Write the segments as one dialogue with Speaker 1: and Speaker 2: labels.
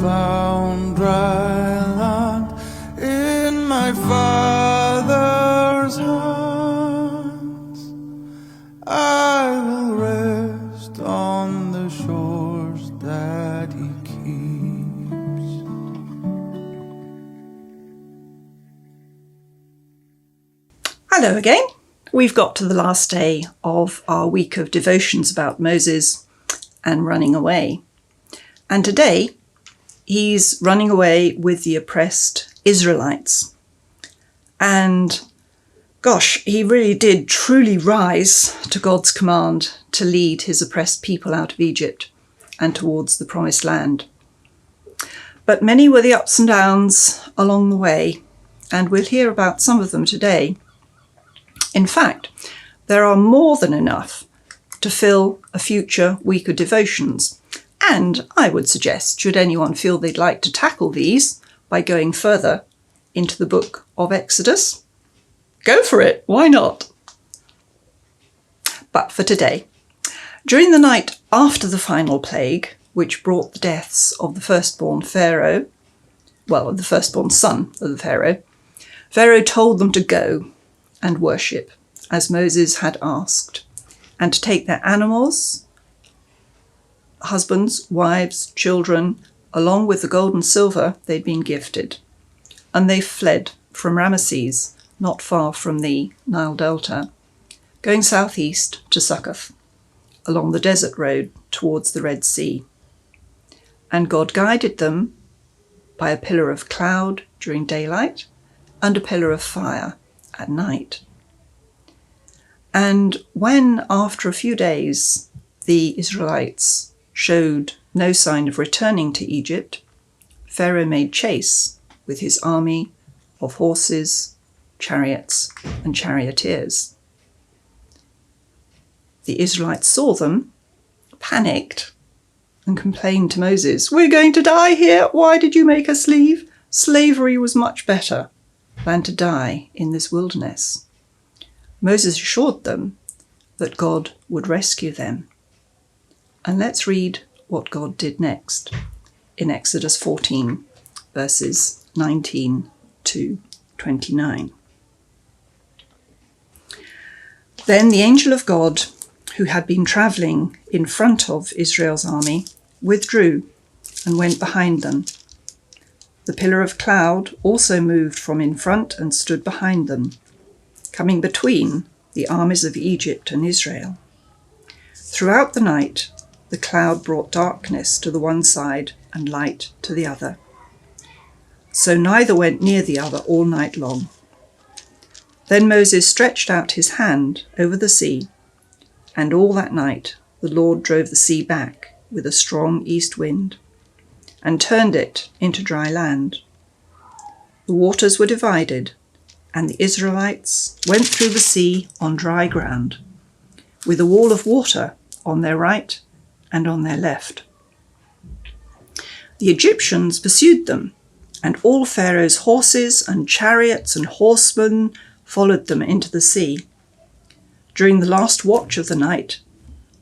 Speaker 1: found dry land in my Father's hands. I will rest on the shores that He keeps.
Speaker 2: Hello again. We've got to the last day of our week of devotions about Moses and running away. And today he's running away with the oppressed Israelites. And gosh, he really did truly rise to God's command to lead his oppressed people out of Egypt and towards the promised land. But many were the ups and downs along the way, and we'll hear about some of them today. In fact, there are more than enough to fill a future week of devotions. And I would suggest, should anyone feel they'd like to tackle these by going further into the book of Exodus, go for it, why not? But for today, during the night after the final plague, which brought the deaths of the firstborn Pharaoh, well, of the firstborn son of the Pharaoh, Pharaoh told them to go and worship, as Moses had asked, and to take their animals, husbands, wives, children, along with the gold and silver they'd been gifted. And they fled from Ramesses, not far from the Nile Delta, going southeast to Succoth, along the desert road towards the Red Sea. And God guided them by a pillar of cloud during daylight and a pillar of fire at night. And when, after a few days, the Israelites showed no sign of returning to Egypt, Pharaoh made chase with his army of horses, chariots, and charioteers. The Israelites saw them, panicked, and complained to Moses, "We're going to die here. Why did you make us leave? Slavery was much better than to die in this wilderness." Moses assured them that God would rescue them. And let's read what God did next in Exodus 14, verses 19 to 29. Then the angel of God, who had been travelling in front of Israel's army, withdrew and went behind them. The pillar of cloud also moved from in front and stood behind them, coming between the armies of Egypt and Israel. Throughout the night, the cloud brought darkness to the one side and light to the other. So neither went near the other all night long. Then Moses stretched out his hand over the sea, and all that night the Lord drove the sea back with a strong east wind, and turned it into dry land. The waters were divided, and the Israelites went through the sea on dry ground, with a wall of water on their right and on their left. The Egyptians pursued them, and all Pharaoh's horses and chariots and horsemen followed them into the sea. During the last watch of the night,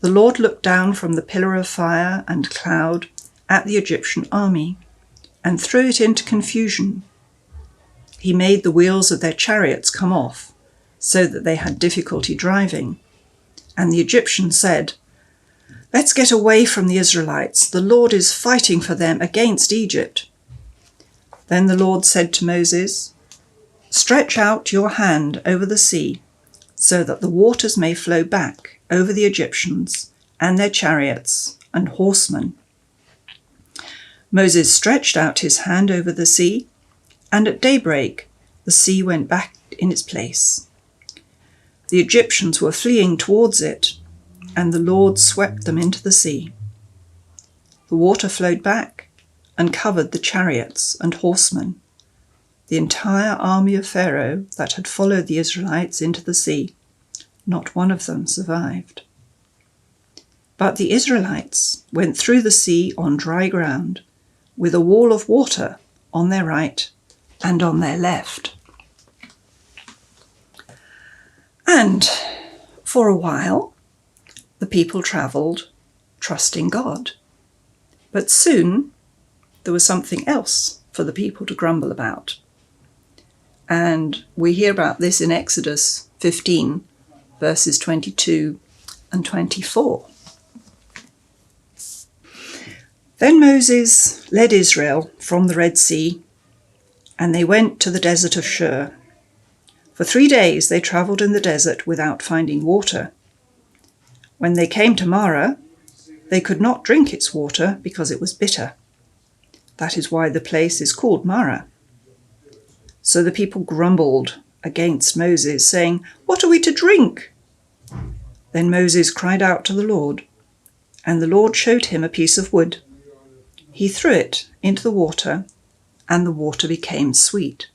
Speaker 2: the Lord looked down from the pillar of fire and cloud at the Egyptian army and threw it into confusion. He made the wheels of their chariots come off, so that they had difficulty driving. And the Egyptians said, "Let's get away from the Israelites. The Lord is fighting for them against Egypt." Then the Lord said to Moses, "Stretch out your hand over the sea, so that the waters may flow back over the Egyptians and their chariots and horsemen." Moses stretched out his hand over the sea, and at daybreak the sea went back in its place. The Egyptians were fleeing towards it, and the Lord swept them into the sea. The water flowed back and covered the chariots and horsemen, the entire army of Pharaoh that had followed the Israelites into the sea. Not one of them survived. But the Israelites went through the sea on dry ground, with a wall of water on their right and on their left. And for a while, the people travelled, trusting God. But soon, there was something else for the people to grumble about. And we hear about this in Exodus 15, verses 22 and 24. Then Moses led Israel from the Red Sea, and they went to the desert of Shur. For 3 days they travelled in the desert without finding water. When they came to Marah, they could not drink its water because it was bitter. That is why the place is called Marah. So the people grumbled against Moses, saying, "What are we to drink?" Then Moses cried out to the Lord, and the Lord showed him a piece of wood. He threw it into the water, and the water became sweet.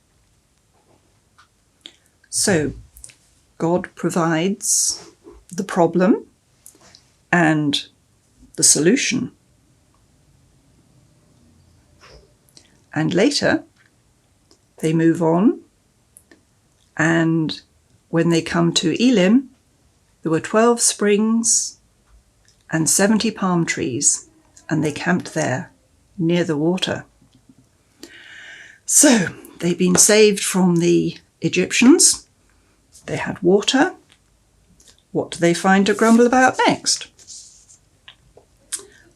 Speaker 2: So God provides the problem and the solution. And later they move on, and when they come to Elim, there were 12 springs and 70 palm trees, and they camped there near the water. So they've been saved from the Egyptians. They had water. What do they find to grumble about next?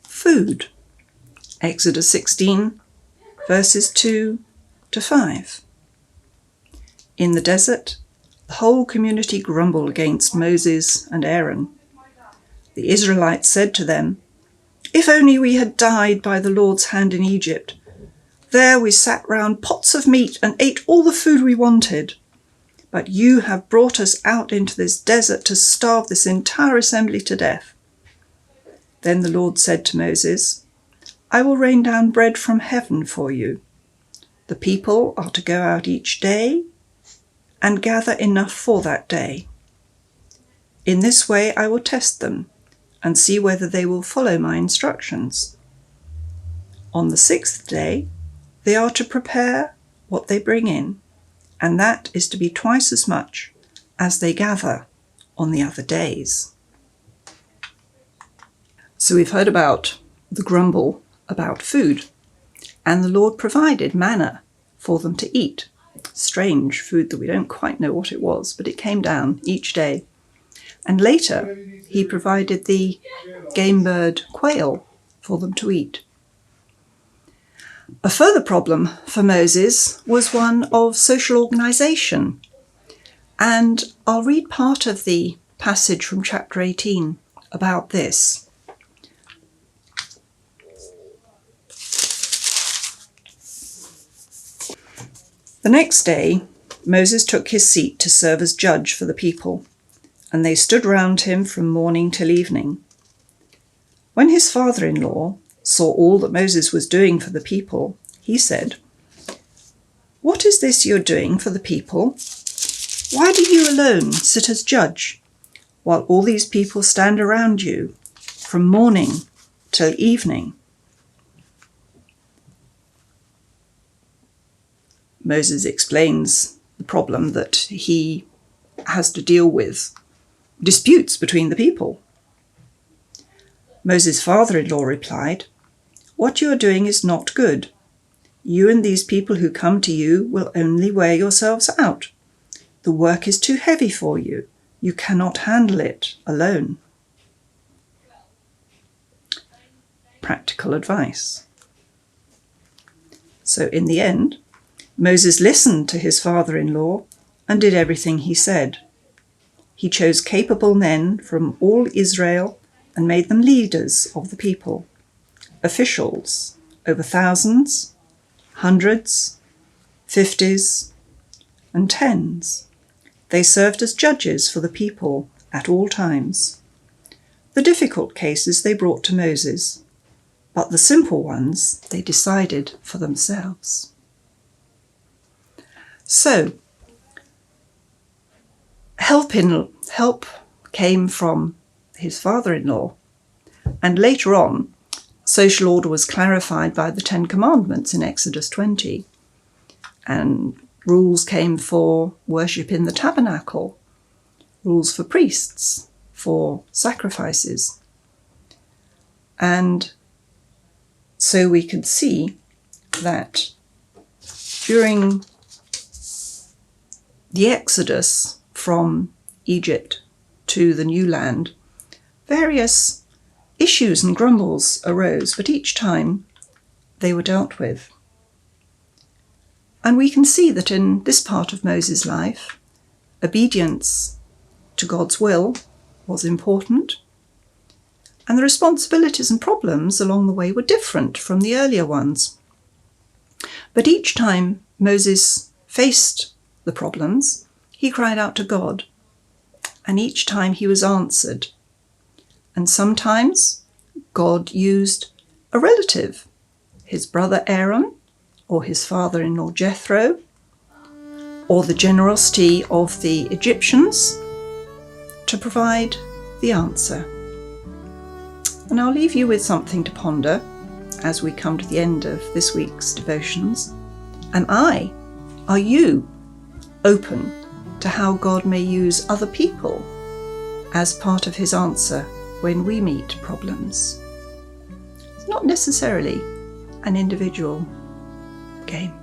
Speaker 2: Food. Exodus 16, verses 2 to 5. In the desert, the whole community grumbled against Moses and Aaron. The Israelites said to them, "If only we had died by the Lord's hand in Egypt. There we sat round pots of meat and ate all the food we wanted. But you have brought us out into this desert to starve this entire assembly to death." Then the Lord said to Moses, "I will rain down bread from heaven for you. The people are to go out each day and gather enough for that day. In this way I will test them and see whether they will follow my instructions. On the 6th day, they are to prepare what they bring in, and that is to be twice as much as they gather on the other days." So we've heard about the grumble about food, and the Lord provided manna for them to eat. Strange food that we don't quite know what it was, but it came down each day. And later, he provided the game bird quail for them to eat. A further problem for Moses was one of social organisation. And I'll read part of the passage from chapter 18 about this. The next day, Moses took his seat to serve as judge for the people, and they stood round him from morning till evening. When his father-in-law saw all that Moses was doing for the people, he said, "What is this you're doing for the people? Why do you alone sit as judge, while all these people stand around you from morning till evening?" Moses explains the problem that he has to deal with, disputes between the people. Moses' father-in-law replied, "What you are doing is not good. You and these people who come to you will only wear yourselves out. The work is too heavy for you. You cannot handle it alone." Practical advice. So in the end, Moses listened to his father-in-law and did everything he said. He chose capable men from all Israel and made them leaders of the people, officials over thousands, hundreds, 50s, and 10s. They served as judges for the people at all times. The difficult cases they brought to Moses, but the simple ones they decided for themselves. So, help came from his father-in-law, and later on, social order was clarified by the 10 Commandments in Exodus 20, and rules came for worship in the tabernacle, rules for priests, for sacrifices. And so we can see that during the exodus from Egypt to the new land, various issues and grumbles arose, but each time they were dealt with. And we can see that in this part of Moses' life, obedience to God's will was important, and the responsibilities and problems along the way were different from the earlier ones. But each time Moses faced the problems, he cried out to God, and each time he was answered. And sometimes God used a relative, his brother Aaron, or his father-in-law Jethro, or the generosity of the Egyptians to provide the answer. And I'll leave you with something to ponder as we come to the end of this week's devotions. Are you open to how God may use other people as part of his answer when we meet problems? It's not necessarily an individual game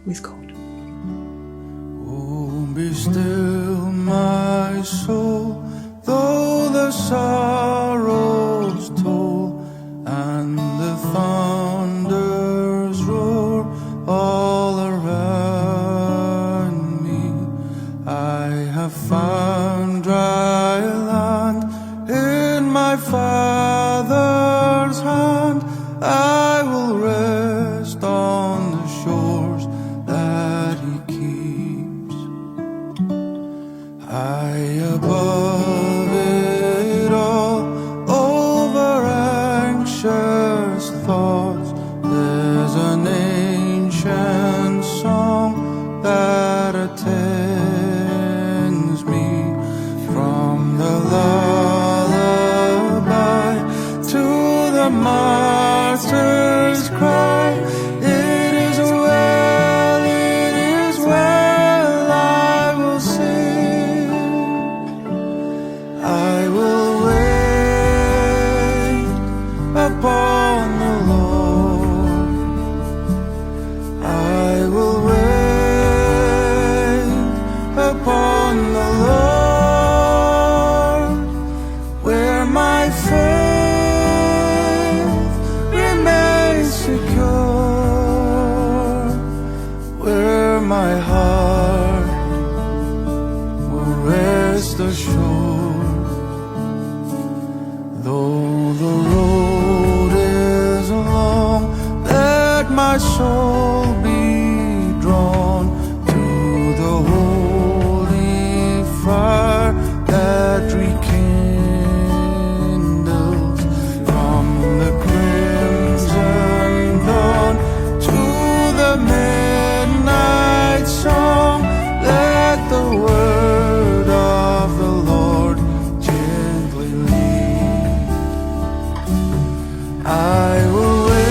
Speaker 2: with God.
Speaker 1: Oh, be still, my soul, though the sorrows toll and the thunders roar all around me. I have found dry land in my Father's hand. I will rest on the shores that he keeps. High above it all, over anxious thoughts, there's an ancient song that attends me. From the lullaby to the martyr's cry, it is well, I will sing. I will wait upon the Lord. I will wait upon the Lord, where my faith remains secure, where my heart will rest assured. Though the road is long, let my soul be drawn to the holy fire that rekindles from the crimson dawn to the midnight song. Let the word of the Lord gently lead. I will wait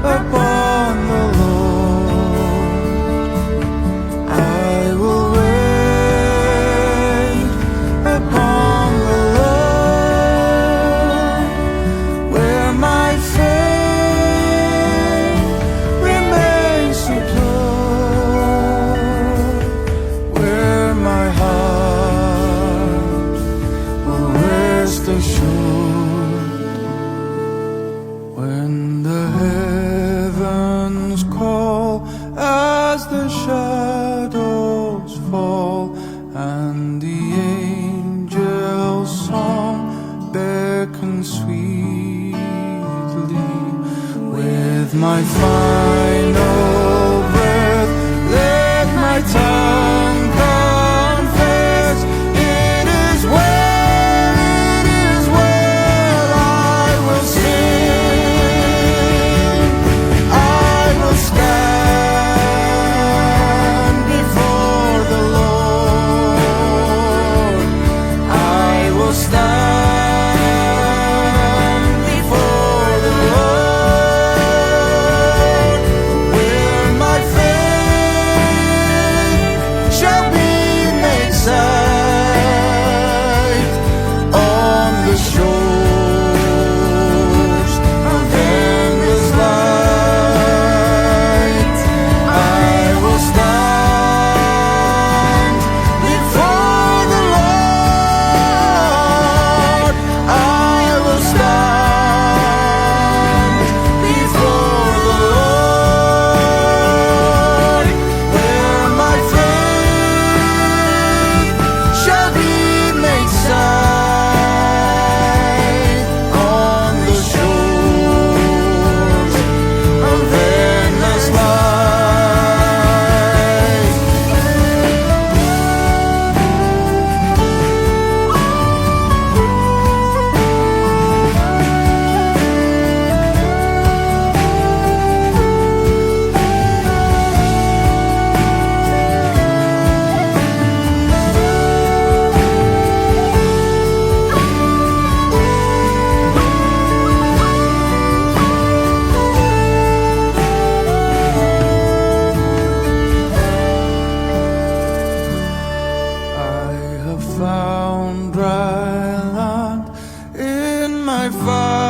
Speaker 1: upon the Lord. I will wait upon the Lord, where my faith remains secure, where my heart will rest assured. When the heavens call as the shadows fall, and the angel's song beckons sweetly, with my final breath, let my tongue confess, it is well, I will sing. I will stand before the Lord. I will stand before the Lord, my Father.